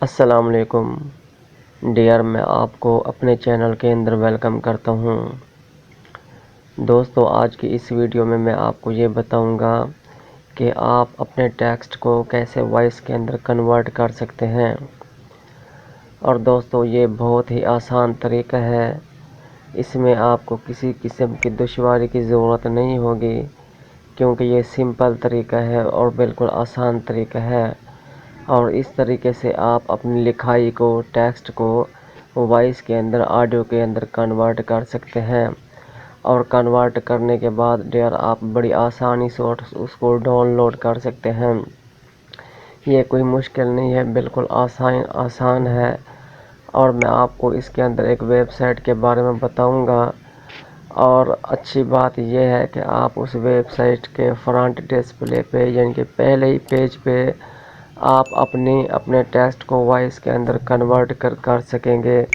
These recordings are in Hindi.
अस्सलाम वालेकुम डियर, मैं आपको अपने चैनल के अंदर वेलकम करता हूँ। दोस्तों, आज की इस वीडियो में मैं आपको ये बताऊँगा कि आप अपने टेक्स्ट को कैसे वॉइस के अंदर कन्वर्ट कर सकते हैं। और दोस्तों, ये बहुत ही आसान तरीका है। इसमें आपको किसी किस्म की दुश्वारी की ज़रूरत नहीं होगी, क्योंकि ये सिंपल तरीका है और बिल्कुल आसान तरीका है। और इस तरीके से आप अपनी लिखाई को, टेक्स्ट को वॉइस के अंदर, ऑडियो के अंदर कन्वर्ट कर सकते हैं। और कन्वर्ट करने के बाद डियर आप बड़ी आसानी से उसको डाउनलोड कर सकते हैं। ये कोई मुश्किल नहीं है, बिल्कुल आसान है। और मैं आपको इसके अंदर एक वेबसाइट के बारे में बताऊंगा। और अच्छी बात यह है कि आप उस वेबसाइट के फ्रंट डिस्प्ले पे, यानी कि पहले ही पेज पे आप अपने टेक्स्ट को वॉइस के अंदर कन्वर्ट कर सकेंगे।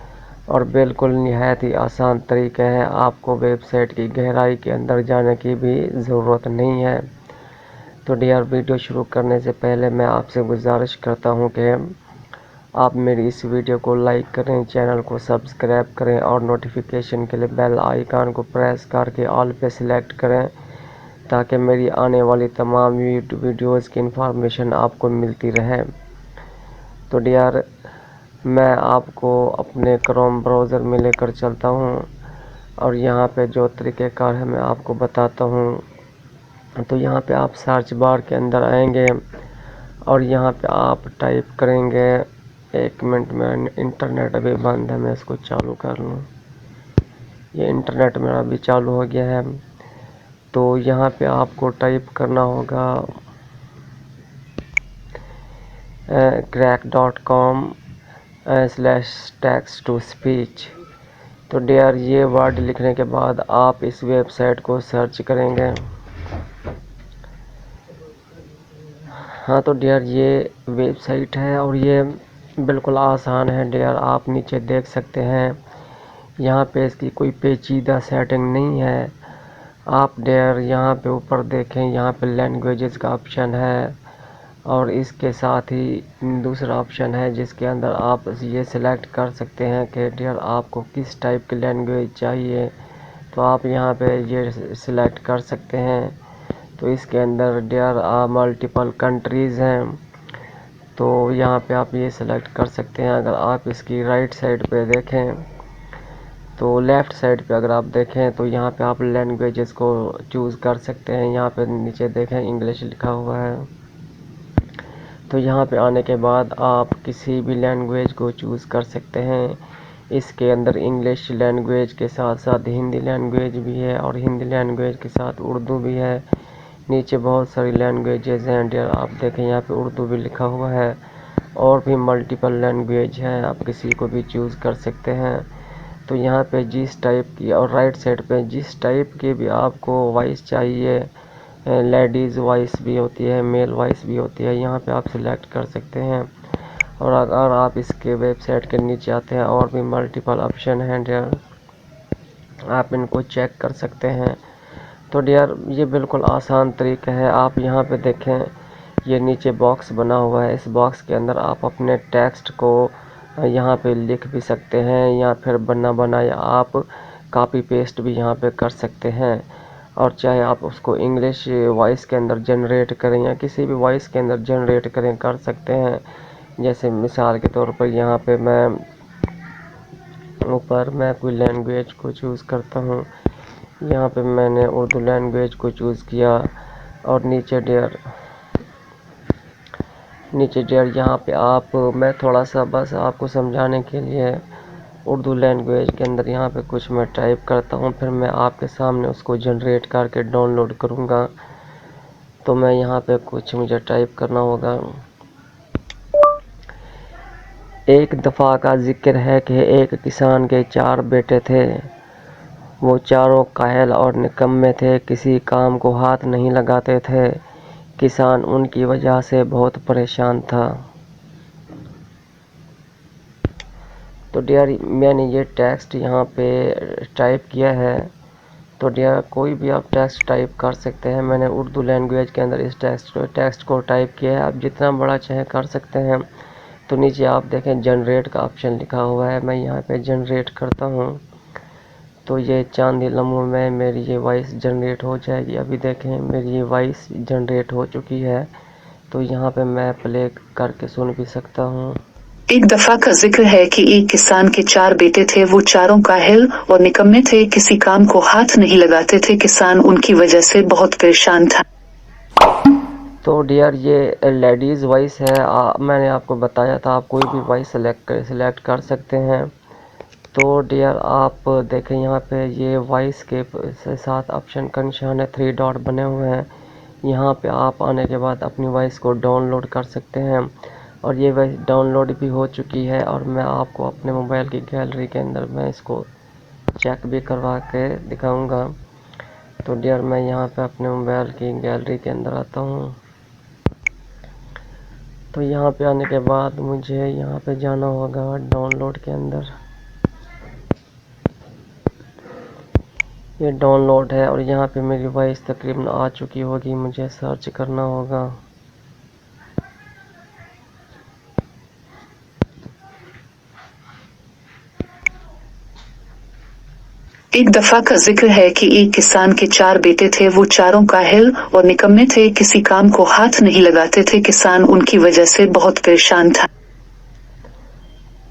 और बिल्कुल निहायत ही आसान तरीका है, आपको वेबसाइट की गहराई के अंदर जाने की भी ज़रूरत नहीं है। तो डियर, वीडियो शुरू करने से पहले मैं आपसे गुजारिश करता हूं कि आप मेरी इस वीडियो को लाइक करें, चैनल को सब्सक्राइब करें और नोटिफिकेशन के लिए बेल आइकन को प्रेस करके ऑल पे सिलेक्ट करें, ताकि मेरी आने वाली तमाम वीडियोज़ की इंफॉर्मेशन आपको मिलती रहे। तो डियर, मैं आपको अपने क्रोम ब्राउज़र में लेकर चलता हूँ और यहाँ पे जो तरीक़ेकार है मैं आपको बताता हूँ। तो यहाँ पे आप सर्च बार के अंदर आएंगे और यहाँ पे आप टाइप करेंगे। एक मिनट में, इंटरनेट अभी बंद है, मैं इसको चालू कर लूँ। ये इंटरनेट मेरा अभी चालू हो गया है। तो यहाँ पे आपको टाइप करना होगा crack.com/text-to-speech। तो डियर, ये वर्ड लिखने के बाद आप इस वेबसाइट को सर्च करेंगे। हाँ तो डियर, ये वेबसाइट है और ये बिल्कुल आसान है डियर। आप नीचे देख सकते हैं, यहाँ पे इसकी कोई पेचीदा सेटिंग नहीं है। आप डियर यहाँ पे ऊपर देखें, यहाँ पे लैंग्वेजेस का ऑप्शन है और इसके साथ ही दूसरा ऑप्शन है जिसके अंदर आप ये सिलेक्ट कर सकते हैं कि डियर आपको किस टाइप की लैंग्वेज चाहिए। तो आप यहाँ पे ये सिलेक्ट कर सकते हैं। तो इसके अंदर डियर मल्टीपल कंट्रीज़ हैं, तो यहाँ पे आप ये सिलेक्ट कर सकते हैं। अगर आप इसकी राइट साइड पे देखें, तो लेफ़्ट साइड पे अगर आप देखें तो यहाँ पे आप लैंग्वेजेस को चूज़ कर सकते हैं। यहाँ पे नीचे देखें, इंग्लिश लिखा हुआ है। तो यहाँ पे आने के बाद आप किसी भी लैंग्वेज को चूज़ कर सकते हैं। इसके अंदर इंग्लिश लैंग्वेज के साथ साथ हिंदी लैंग्वेज भी है और हिंदी लैंग्वेज के साथ उर्दू भी है। नीचे बहुत सारी लैंग्वेजेस हैं डियर, आप देखें यहाँ पे उर्दू भी लिखा हुआ है और भी मल्टीपल लैंग्वेज हैं, आप किसी को भी चूज़ कर सकते हैं। तो यहाँ पे जिस टाइप की, और राइट साइड पे जिस टाइप की भी आपको वॉइस चाहिए, लेडीज़ वॉइस भी होती है, मेल वॉइस भी होती है, यहाँ पे आप सिलेक्ट कर सकते हैं। और अगर आप इसके वेबसाइट के नीचे आते हैं, और भी मल्टीपल ऑप्शन हैं डियर, आप इनको चेक कर सकते हैं। तो डियर, ये बिल्कुल आसान तरीका है। आप यहाँ पे देखें, ये नीचे बॉक्स बना हुआ है, इस बॉक्स के अंदर आप अपने टेक्स्ट को यहाँ पे लिख भी सकते हैं, या फिर बना बनाया आप कॉपी पेस्ट भी यहाँ पे कर सकते हैं। और चाहे आप उसको इंग्लिश वॉइस के अंदर जनरेट करें या किसी भी वॉइस के अंदर जनरेट करें, कर सकते हैं। जैसे मिसाल के तौर पर यहाँ पे मैं ऊपर मैं कोई लैंग्वेज को चूज़ करता हूँ। यहाँ पे मैंने उर्दू लैंग्वेज को चूज़ किया और नीचे डियर यहाँ पे आप, मैं थोड़ा सा बस आपको समझाने के लिए उर्दू लैंग्वेज के अंदर यहाँ पे कुछ मैं टाइप करता हूँ, फिर मैं आपके सामने उसको जनरेट करके डाउनलोड करूँगा। तो मैं यहाँ पे कुछ मुझे टाइप करना होगा। एक दफ़ा का जिक्र है कि एक किसान के 4 बेटे थे। वो चारों कायल और निकम्मे थे, किसी काम को हाथ नहीं लगाते थे। किसान उनकी वजह से बहुत परेशान था। तो डियर, मैंने ये टेक्स्ट यहाँ पे टाइप किया है। तो डियर, कोई भी आप टेक्स्ट टाइप कर सकते हैं। मैंने उर्दू लैंग्वेज के अंदर इस टेक्स्ट को टाइप किया है। आप जितना बड़ा चाहे कर सकते हैं। तो नीचे आप देखें जनरेट का ऑप्शन लिखा हुआ है, मैं यहाँ पे जनरेट करता हूँ तो ये चंद ही लम्हों में मेरी ये वॉइस जनरेट हो जाएगी। अभी देखें मेरी ये वॉइस जनरेट हो चुकी है, तो यहाँ पे मैं प्ले करके सुन भी सकता हूँ। एक दफा का जिक्र है कि एक किसान के 4 बेटे थे, वो चारों काहिल और निकम्मे थे, किसी काम को हाथ नहीं लगाते थे, किसान उनकी वजह से बहुत परेशान था। तो डियर ये लेडीज़ वॉइस है, मैंने आपको बताया था आप कोई भी वॉइस सेलेक्ट कर सकते हैं। तो डियर आप देखें यहाँ पे ये वॉइस के साथ ऑप्शन का निशान है, 3 डॉट बने हुए हैं। यहाँ पे आप आने के बाद अपनी वॉइस को डाउनलोड कर सकते हैं और ये वॉइस डाउनलोड भी हो चुकी है और मैं आपको अपने मोबाइल की गैलरी के अंदर मैं इसको चेक भी करवा के दिखाऊंगा। तो डियर मैं यहाँ पे अपने मोबाइल की गैलरी के अंदर आता हूँ। तो यहाँ पे आने के बाद मुझे यहाँ पे जाना होगा डाउनलोड के अंदर। ये डाउनलोड है और यहाँ पे मेरी वॉइस तकरीबन आ चुकी होगी, मुझे सर्च करना होगा। एक दफा का जिक्र है कि एक किसान के 4 बेटे थे, वो चारों काहिल और निकम्मे थे, किसी काम को हाथ नहीं लगाते थे, किसान उनकी वजह से बहुत परेशान था।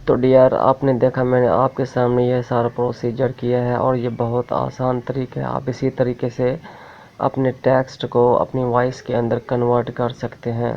तो डियर आपने देखा मैंने आपके सामने ये सारा प्रोसीजर किया है और ये बहुत आसान तरीका है। आप इसी तरीके से अपने टेक्स्ट को अपनी वॉइस के अंदर कन्वर्ट कर सकते हैं।